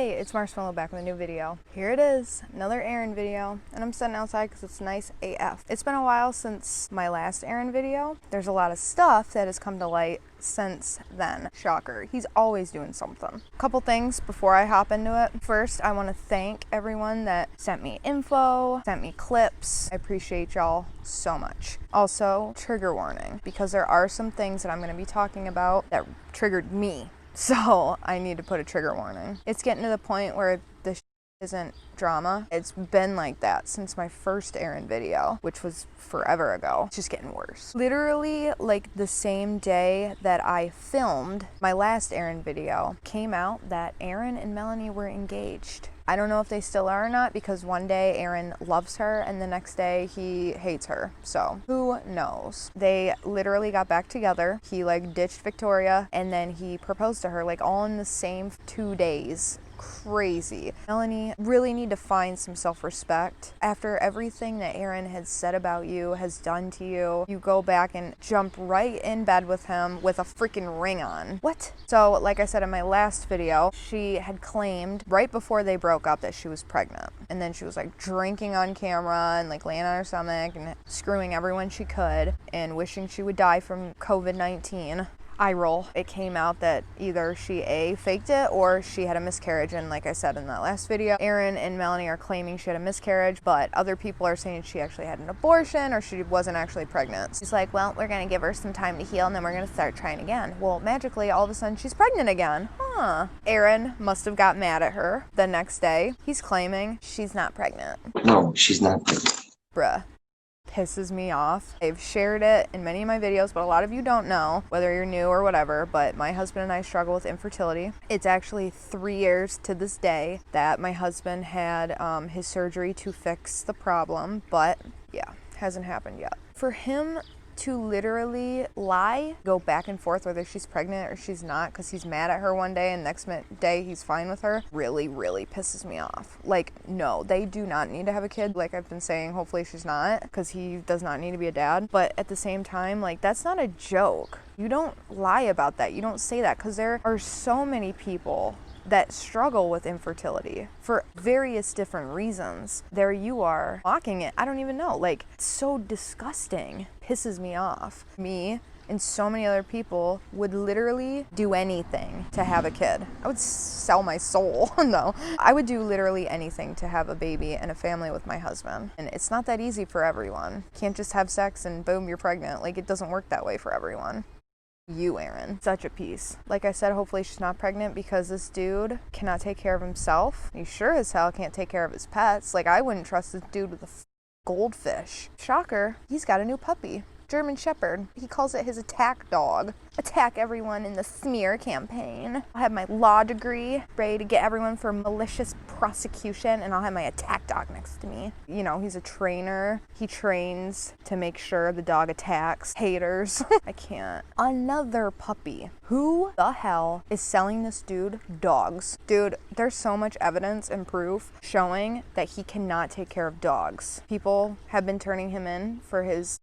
Hey, it's Marshmallow back with a new video. Here it is, another Erin video, and I'm sitting outside because it's nice AF. It's been a while since my last Erin video. There's a lot of stuff that has come to light since then. Shocker, he's always doing something. A couple things before I hop into it. First, I want to thank everyone that sent me info, sent me clips. I appreciate y'all so much. Also, trigger warning, because there are some things that I'm going to be talking about that triggered me. So I need to put a trigger warning. It's getting to the point where this isn't drama. It's been like that since my first Erin video, which was forever ago. It's just getting worse. Literally, like the same day that I filmed my last Erin video, came out that Erin and Melanie were engaged. I don't know if they still are or not, because one day Erin loves her and the next day he hates her. So who knows? They literally got back together. He like ditched Victoria and then he proposed to her like all in the same 2 days. Crazy. Melanie, really need to find some self-respect. After everything that Erin had said about you, has done to you, you go back and jump right in bed with him with a freaking ring on. What? So, like I said in my last video, she had claimed right before they broke up that she was pregnant. And then she was like drinking on camera and like laying on her stomach and screwing everyone she could and wishing she would die from COVID-19. Eye roll. It came out that either she faked it or she had a miscarriage, and like I said in that last video, Erin and Melanie are claiming she had a miscarriage, but other people are saying she actually had an abortion or she wasn't actually pregnant. She's like, well, we're gonna give her some time to heal and then we're gonna start trying again. Well, magically, all of a sudden she's pregnant again. Huh. Erin must have got mad at her the next day. He's claiming she's not pregnant. No, she's not pregnant. Bruh. Pisses me off. I've shared it in many of my videos, but a lot of you don't know, whether you're new or whatever, but my husband and I struggle with infertility. It's actually 3 years to this day that my husband had his surgery to fix the problem, but yeah, hasn't happened yet. For him to literally lie, go back and forth whether she's pregnant or she's not because he's mad at her one day and next day he's fine with her, really pisses me off. Like, no, they do not need to have a kid. Like I've been saying, hopefully she's not, because he does not need to be a dad. But at the same time, like, that's not a joke. You don't lie about that. You don't say that, because there are so many people that struggle with infertility for various different reasons. There you are mocking it. I don't even know. Like, it's so disgusting. Pisses me off. Me and so many other people would literally do anything to have a kid. I would sell my soul. No, I would do literally anything to have a baby and a family with my husband. And it's not that easy for everyone. You can't just have sex and boom, you're pregnant. Like, it doesn't work that way for everyone. You, Erin. Such a piece. Like I said, hopefully she's not pregnant, because this dude cannot take care of himself. He sure as hell can't take care of his pets. Like, I wouldn't trust this dude with a goldfish. Shocker, he's got a new puppy. German Shepherd. He calls it his attack dog. Attack everyone in the smear campaign. I'll have my law degree ready to get everyone for malicious prosecution, and I'll have my attack dog next to me. You know, he's a trainer. He trains to make sure the dog attacks haters. I can't. Another puppy. Who the hell is selling this dude dogs? Dude, there's so much evidence and proof showing that he cannot take care of dogs. People have been turning him in for his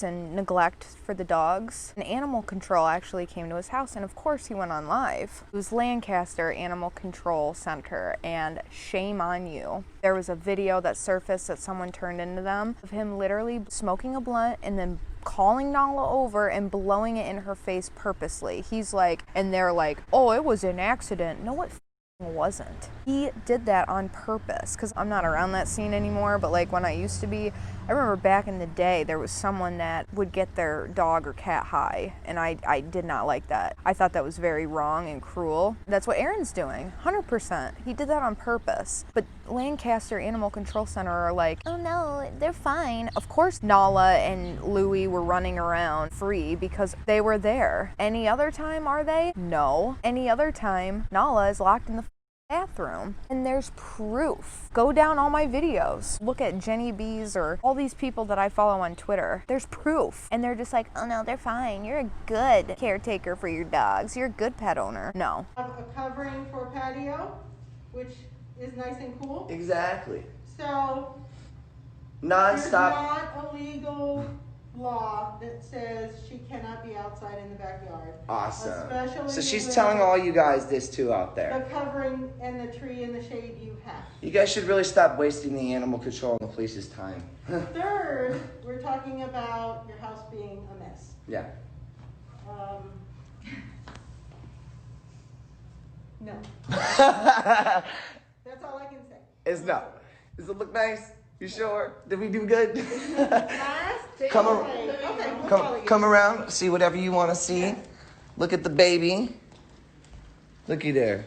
and neglect for the dogs. An animal control actually came to his house, and of course he went on live. It was Lancaster Animal Control Center, and shame on you. There was a video that surfaced that someone turned into them of him literally smoking a blunt and then calling Nala over and blowing it in her face purposely. He's like, and they're like, oh, it was an accident. No, it wasn't. He did that on purpose, because I'm not around that scene anymore, but like when I used to be, I remember back in the day there was someone that would get their dog or cat high, and I did not like that. I thought that was very wrong and cruel. That's what Erin's doing, 100%. He did that on purpose. But Lancaster Animal Control Center are like, oh no, they're fine. Of course Nala and Louie were running around free because they were there. Any other time are they? No. Any other time Nala is locked in the bathroom, and there's proof. Go down all my videos, look at Jenny B's or all these people that I follow on Twitter. There's proof, and they're just like, oh no, they're fine, you're a good caretaker for your dogs, you're a good pet owner. No. Have a covering for patio, which is nice and cool. Exactly. So Non-stop. there's not illegal law that says she cannot be outside in the backyard. Awesome. Especially So she's with telling all you guys this too out the there. covering and the tree and the shade you have. You guys should really stop wasting the animal control and the police's time. Third, we're talking about your house being a mess. Yeah. No. That's all I can say. It's no. Does it look nice? You sure? Did we do good? Last Come thing. ar- Okay, we'll follow you. Come around, see whatever you want to see. Look at the baby. Looky there.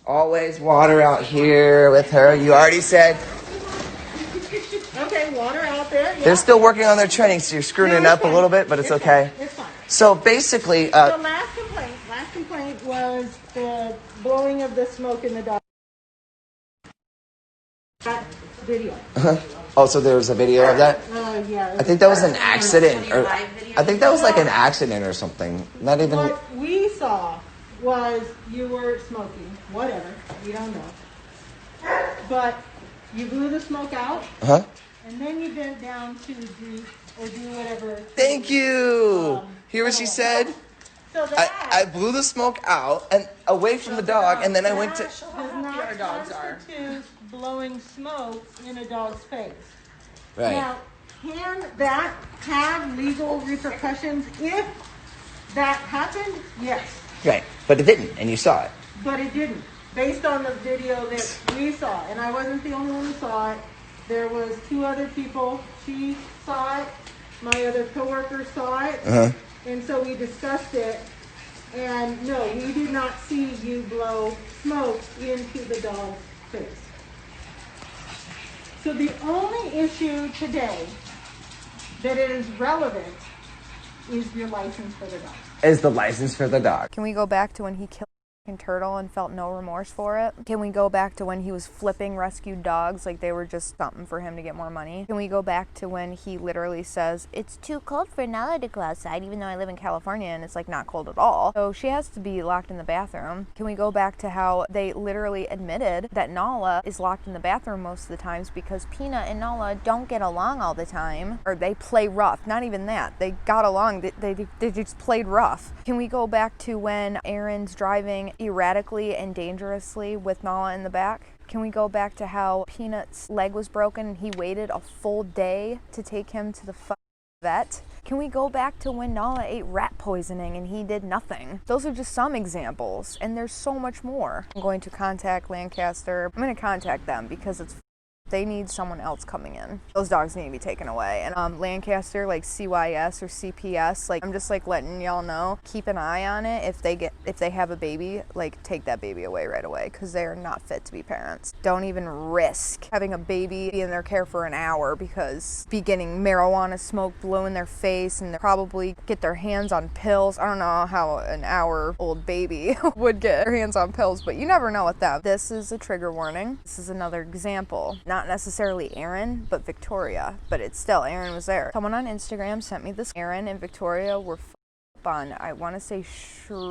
Always water out here with her. You already said. Okay, water out there. Yeah. They're still working on their training, so you're screwing No, it it's up a fine. little bit, but it's okay. Fine. It's fine. So basically, The last complaint was the blowing of the smoke in the dog. That video. oh, so there was a video of that? Yeah. I think that was an accident, or I think that was like an accident or something. Not even. What we saw was you were smoking. Whatever. We don't know. But you blew the smoke out, Huh? and then you bent down to do whatever. Thank you. Hear what she said? So that I blew the smoke out and away from the dog, and then I went to. does not constitute blowing smoke in a dog's face. Right. Now, can that have legal repercussions if that happened? Yes, Right. But it didn't, and you saw it. but it didn't. Based on the video that we saw, and I wasn't the only one who saw it. There was 2 other people. She saw it. My other coworker saw it. Uh-huh. And so we discussed it. And no, we did not see you blow smoke into the dog's face. So the only issue today that is relevant is your license for the dog. Is the license for the dog. Can we go back to when he killed a turtle and felt no remorse for it? Can we go back to when he was flipping rescued dogs like they were just something for him to get more money? Can we go back to when he literally says, it's too cold for Nala to go outside, even though I live in California and it's like not cold at all. So she has to be locked in the bathroom. Can we go back to how they literally admitted that Nala is locked in the bathroom most of the times because Peanut and Nala don't get along all the time, or they play rough. Not even that. They got along. They just played rough. Can we go back to when Erin's driving erratically and dangerously with Nala in the back? Can we go back to how Peanut's leg was broken and he waited a full day to take him to the vet? Can we go back to when Nala ate rat poisoning and he did nothing? Those are just some examples, and there's so much more. I'm going to contact Lancaster. I'm going to contact them because they need someone else coming in. Those dogs need to be taken away. And Lancaster, like CYS or CPS, like I'm just like letting y'all know, keep an eye on it. If they have a baby, like take that baby away right away because they are not fit to be parents. Don't even risk having a baby be in their care for an hour because be getting marijuana smoke blow in their face and they'll probably get their hands on pills. I don't know how an hour-old baby would get their hands on pills, but you never know with them. This is a trigger warning. This is another example. Not necessarily Erin, but Victoria. But it's still, Erin was there. Someone on Instagram sent me this. Erin and Victoria were on, I want to say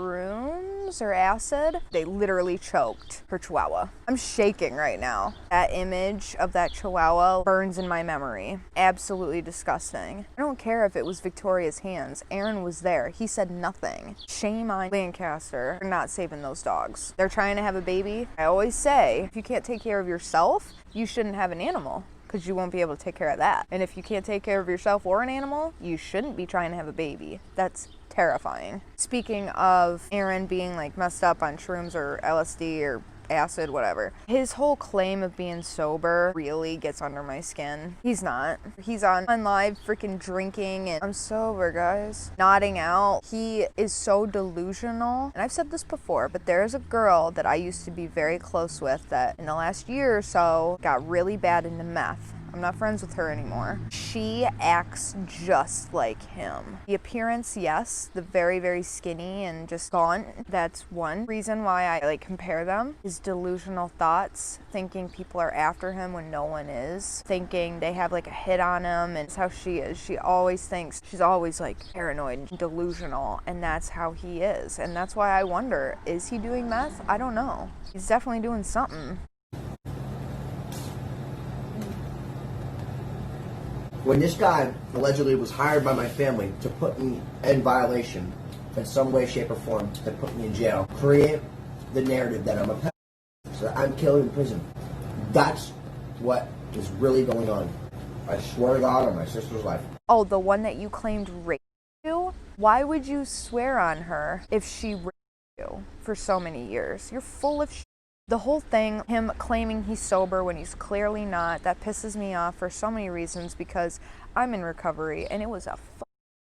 shrooms or acid. They literally choked her chihuahua. I'm shaking right now. That image of that chihuahua burns in my memory. Absolutely disgusting. I don't care if it was Victoria's hands. Erin was there. He said nothing. Shame on Lancaster for not saving those dogs. They're trying to have a baby. I always say, if you can't take care of yourself, you shouldn't have an animal, because you won't be able to take care of that. And if you can't take care of yourself or an animal, you shouldn't be trying to have a baby. That's terrifying. Speaking of Erin being like messed up on shrooms or LSD or acid, whatever, his whole claim of being sober really gets under my skin. He's not. He's on live freaking drinking and I'm sober, guys. Nodding out. He is so delusional. And I've said this before, but there's a girl that I used to be very close with that in the last year or so got really bad into meth. I'm not friends with her anymore. She acts just like him. The appearance, yes, the very, very skinny and just gaunt. That's one reason why I like compare them. His delusional thoughts, thinking people are after him when no one is, thinking they have like a hit on him, and it's how she is. She always thinks, she's always like paranoid, delusional, and that's how he is. And that's why I wonder, is he doing meth? I don't know. He's definitely doing something. When this guy allegedly was hired by my family to put me in violation in some way, shape, or form, to put me in jail, create the narrative that I'm a pedophile, so I'm killed in prison. That's what is really going on. I swear to God on my sister's life. Oh, the one that you claimed raped you? Why would you swear on her if she raped you for so many years? You're full of shit. The whole thing, him claiming he's sober when he's clearly not, that pisses me off for so many reasons because I'm in recovery and it was a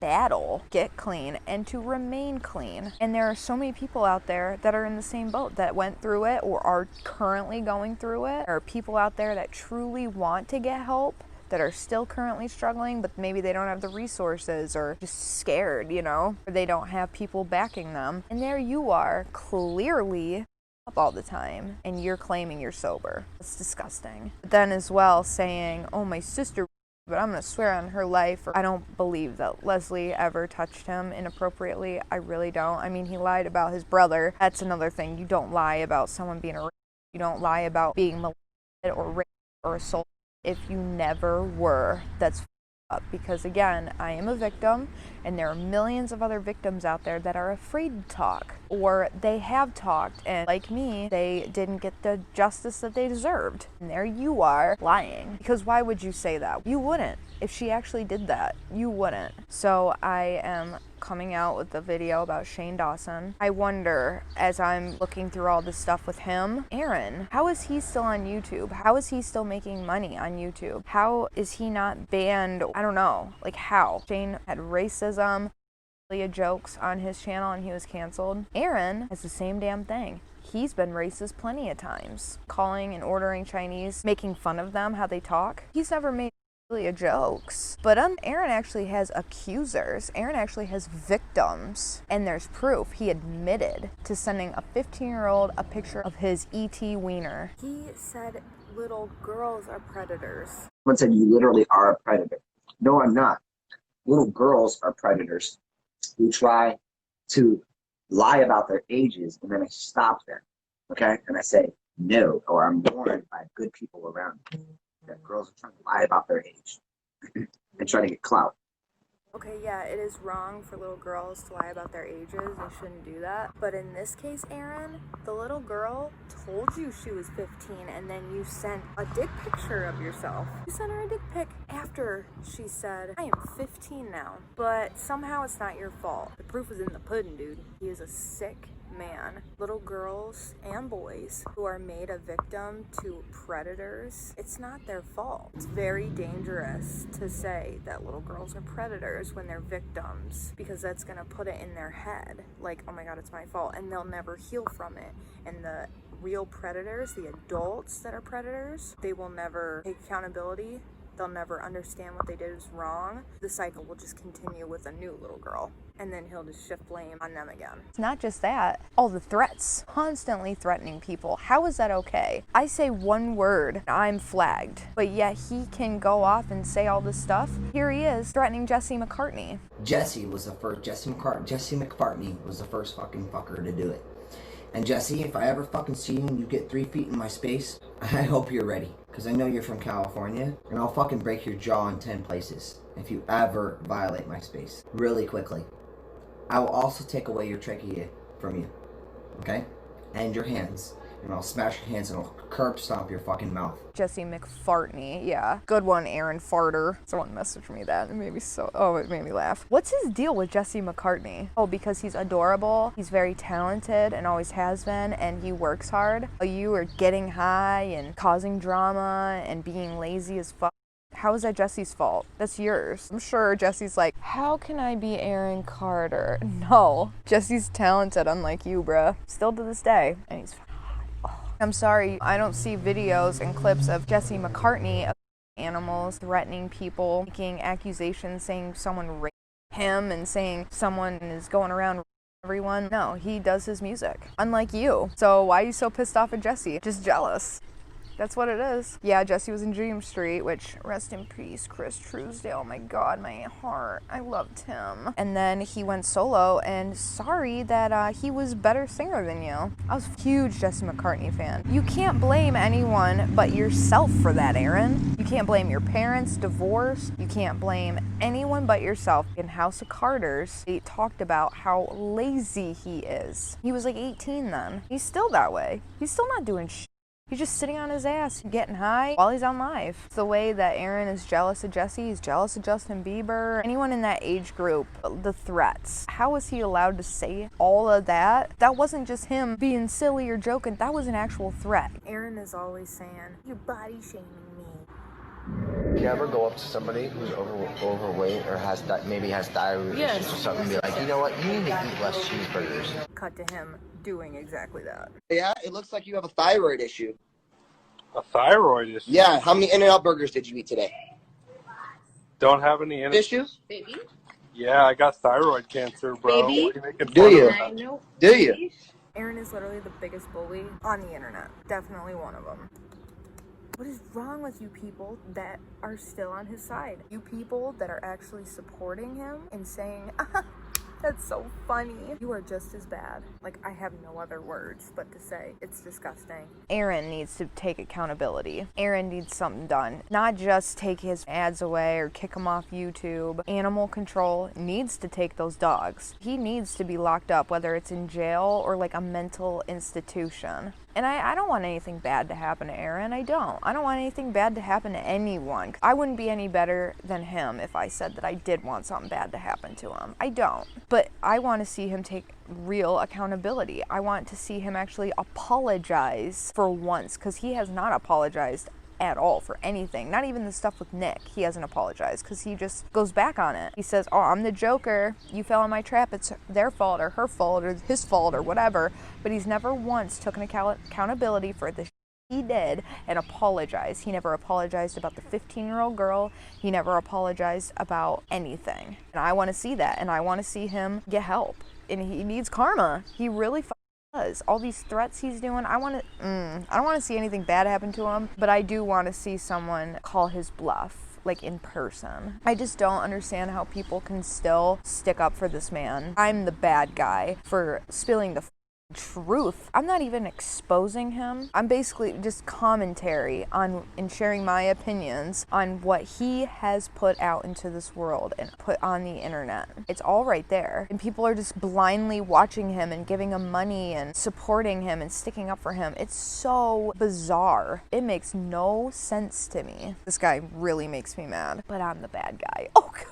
battle get clean and to remain clean. And there are so many people out there that are in the same boat that went through it or are currently going through it. There are people out there that truly want to get help that are still currently struggling, but maybe they don't have the resources or just scared, you know, or they don't have people backing them. And there you are, clearly up all the time, and you're claiming you're sober. It's disgusting. But then as well saying, oh, my sister, but I'm gonna swear on her life. I don't believe that Leslie ever touched him inappropriately. I really don't. I mean, he lied about his brother. That's another thing. You don't lie about someone being a rapist. You don't lie about being molested or raped or assaulted if you never were. That's up, because again, I am a victim and there are millions of other victims out there that are afraid to talk, or they have talked and like me, they didn't get the justice that they deserved. And there you are lying, because why would you say that? You wouldn't. If she actually did that, you wouldn't. So I am coming out with the video about Shane Dawson. I wonder, as I'm looking through all this stuff with him, Erin, how is he still on YouTube? How is he still making money on YouTube? How is he not banned? I don't know, like how? Shane had racism, jokes on his channel and he was canceled. Erin has the same damn thing. He's been racist plenty of times, calling and ordering Chinese, making fun of them, how they talk. He's never made jokes. But Erin actually has accusers. Erin actually has victims. And there's proof. He admitted to sending a 15-year-old a picture of his E.T. wiener. He said little girls are predators. Someone said you literally are a predator. No, I'm not. Little girls are predators who try to lie about their ages, and then I stop them. Okay? And I say, no, or I'm warned by good people around me that girls are trying to lie about their age and try to get clout. Okay, yeah, it is wrong for little girls to lie about their ages. They shouldn't do that. But in this case, Erin, the little girl told you she was 15 and then you sent a dick picture of yourself. You sent her a dick pic after she said, I am 15 now. But somehow it's not your fault. The proof is in the pudding, dude. He is a sick man. Little girls and boys who are made a victim to predators, it's not their fault. It's very dangerous to say that little girls are predators when they're victims, because that's gonna put it in their head like, oh my god, it's my fault, and they'll never heal from it. And the real predators, the adults that are predators, they will never take accountability. They'll never understand what they did is wrong. The cycle will just continue with a new little girl, and then he'll just shift blame on them again. It's not just that, all the threats, constantly threatening people. How is that okay? I say one word, I'm flagged, but yet he can go off and say all this stuff. Here he is threatening Jesse McCartney. Jesse was the first, Jesse McCartney was the first fucking fucker to do it. And Jesse, if I ever fucking see you and you get 3 feet in my space, I hope you're ready. Because I know you're from California, and I'll fucking break your jaw in 10 places if you ever violate my space. Really quickly. I will also take away your trachea from you. Okay? And your hands. And I'll smash your hands and I'll curb stomp your fucking mouth. Jesse McFartney, yeah. Good one, Aaron Farter. Someone messaged me that. It made me laugh. What's his deal with Jesse McCartney? Oh, because he's adorable, he's very talented and always has been, and he works hard. You are getting high and causing drama and being lazy as fuck. How is that Jesse's fault? That's yours. I'm sure Jesse's like, how can I be Aaron Carter? No, Jesse's talented, unlike you, bruh. Still to this day. And he's I'm sorry, I don't see videos and clips of Jesse McCartney of animals threatening people, making accusations, saying someone raped him and saying someone is going around everyone. No, he does his music, unlike you. So why are you so pissed off at Jesse? Just jealous. That's what it is. Yeah, Jesse was in Dream Street, which, rest in peace, Chris Truesdale. Oh my God, my heart. I loved him. And then he went solo, and sorry that he was better singer than you. I was a huge Jesse McCartney fan. You can't blame anyone but yourself for that, Erin. You can't blame your parents, divorce. You can't blame anyone but yourself. In House of Carters, they talked about how lazy he is. He was like 18 then. He's still that way. He's still not doing shit. He's just sitting on his ass, getting high while he's on live. It's the way that Erin is jealous of Jesse. He's jealous of Justin Bieber. Anyone in that age group, the threats. How was he allowed to say all of that? That wasn't just him being silly or joking. That was an actual threat. Erin is always saying, "You're body shaming me." You ever go up to somebody who's overweight or maybe has thyroid issues or something and be like, you know what, you need to eat less cheeseburgers? Cut to him doing exactly that. Yeah, it looks like you have a thyroid issue. A thyroid issue? Yeah, how many In-N-Out burgers did you eat today? Don't have any issues? Baby? Yeah, I got thyroid cancer, bro. Baby? What are you making Do fun you? of? I know. Do you? Erin is literally the biggest bully on the internet. Definitely one of them. What is wrong with you people that are still on his side? You people that are actually supporting him and saying, that's so funny. You are just as bad. Like, I have no other words but to say it's disgusting. Erin needs to take accountability. Erin needs something done. Not just take his ads away or kick him off YouTube. Animal control needs to take those dogs. He needs to be locked up, whether it's in jail or like a mental institution. And I don't want anything bad to happen to Erin. I don't want anything bad to happen to anyone. I wouldn't be any better than him if I said that I did want something bad to happen to him. I don't. But I want to see him take real accountability. I want to see him actually apologize for once, because he has not apologized at all for anything. Not even the stuff with Nick. He hasn't apologized because he just goes back on it. He says, oh, I'm the Joker. You fell in my trap. It's their fault or her fault or his fault or whatever. But he's never once taken accountability for the he did and apologized. He never apologized about the 15-year-old girl. He never apologized about anything. And I want to see that. And I want to see him get help. And he needs karma. He really does. All these threats he's doing, I don't want to see anything bad happen to him, but I do want to see someone call his bluff, like in person. I just don't understand how people can still stick up for this man. I'm the bad guy for spilling the truth. I'm not even exposing him. I'm basically just commentary on and sharing my opinions on what he has put out into this world and put on the internet. It's all right there. And people are just blindly watching him and giving him money and supporting him and sticking up for him. It's so bizarre. It makes no sense to me. This guy really makes me mad, but I'm the bad guy. Okay.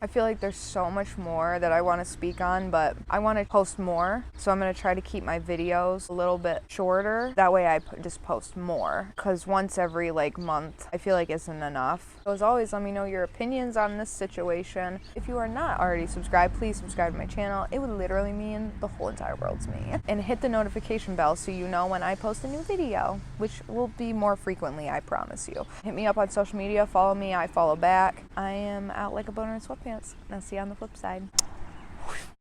I feel like there's so much more that I want to speak on, but I want to post more. So I'm going to try to keep my videos a little bit shorter. That way I just post more, because once every month I feel like isn't enough. So as always, let me know your opinions on this situation. If you are not already subscribed, please subscribe to my channel. It would literally mean the whole entire world to me. And hit the notification bell so you know when I post a new video, which will be more frequently, I promise you. Hit me up on social media, follow me, I follow back. I am out like a boner in sweatpants. And I'll see you on the flip side.